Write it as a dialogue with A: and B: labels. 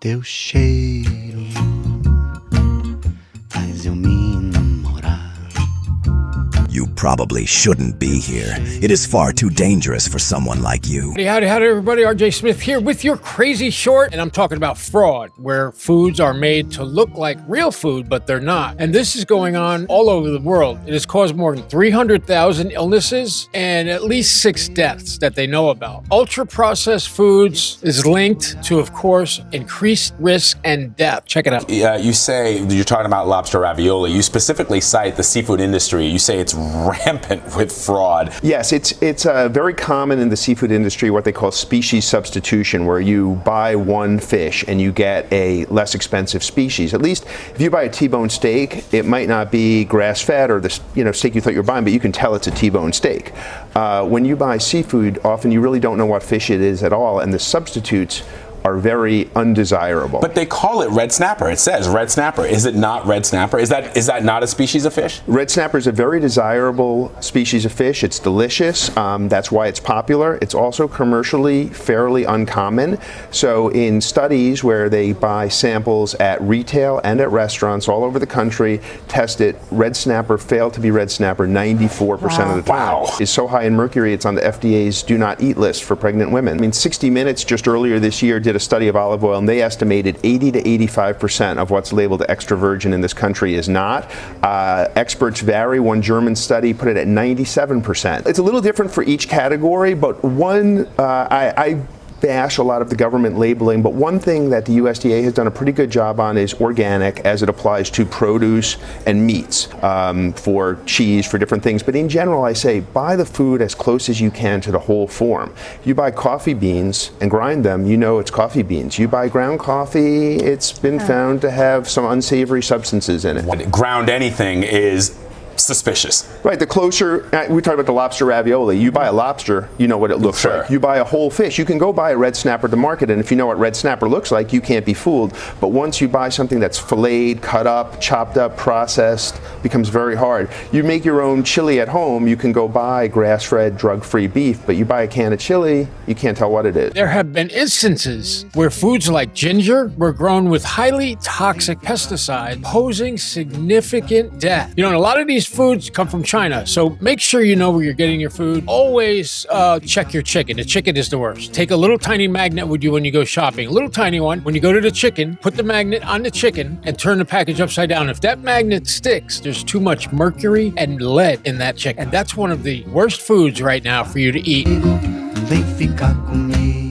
A: Teu cheiro faz eu me namorar.
B: You probably shouldn't be here. It is far too dangerous for someone like you.
C: Howdy, everybody. RJ Smith here with your crazy short. And I'm talking about fraud, where foods are made to look like real food, but they're not. And this is going on all over the world. It has caused more than 300,000 illnesses and at least 6 deaths that they know about. Ultra-processed foods is linked to, of course, increased risk and death. Check it out.
D: You say you're talking about lobster ravioli. You specifically cite the seafood industry. You say it's rampant with fraud.
E: Yes, it's very common in the seafood industry what they call species substitution, where you buy one fish and you get a less expensive species. At least if you buy a T-bone steak, it might not be grass-fed or the steak you thought you were buying, but you can tell it's a T-bone steak. When you buy seafood, often you really don't know what fish it is at all, and the substitutes are very undesirable.
D: But they call it red snapper. It says red snapper. Is it not red snapper? Is that not a species of fish?
E: Red snapper is a very desirable species of fish. It's delicious. That's why it's popular. It's also commercially fairly uncommon. So in studies where they buy samples at retail and at restaurants all over the country, test it, red snapper failed to be red snapper 94% of the time.
D: Wow.
E: It's so high in mercury, it's on the FDA's do not eat list for pregnant women. I mean, 60 Minutes just earlier this year did a study of olive oil, and they estimated 80 to 85% of what's labeled extra virgin in this country is not. Experts vary. One German study put it at 97%. It's a little different for each category, but I bash a lot of the government labeling, but one thing that the USDA has done a pretty good job on is organic as it applies to produce and meats, for cheese, for different things. But in general, I say buy the food as close as you can to the whole form. You buy coffee beans and grind them, you know it's coffee beans. You buy ground coffee, it's been found to have some unsavory substances in it.
D: Ground anything is suspicious.
E: Right, the closer, we talked about the lobster ravioli. You buy a lobster, you know what it looks
D: Sure.
E: like. You buy a whole fish, you can go buy a red snapper at the market, and if you know what red snapper looks like, you can't be fooled. But once you buy something that's filleted, cut up, chopped up, processed, it becomes very hard. You make your own chili at home, you can go buy grass-fed, drug-free beef, but you buy a can of chili, you can't tell what it is.
C: There have been instances where foods like ginger were grown with highly toxic pesticides, posing significant death. You know, and a lot of these foods come from China, so make sure you know where you're getting your food. Always check your chicken. The chicken is the worst. Take a little tiny magnet with you when you go shopping. A little tiny one. When you go to the chicken, put the magnet on the chicken and turn the package upside down. If that magnet sticks, there's too much mercury and lead in that chicken. And that's one of the worst foods right now for you to eat.
A: Vem ficar comigo.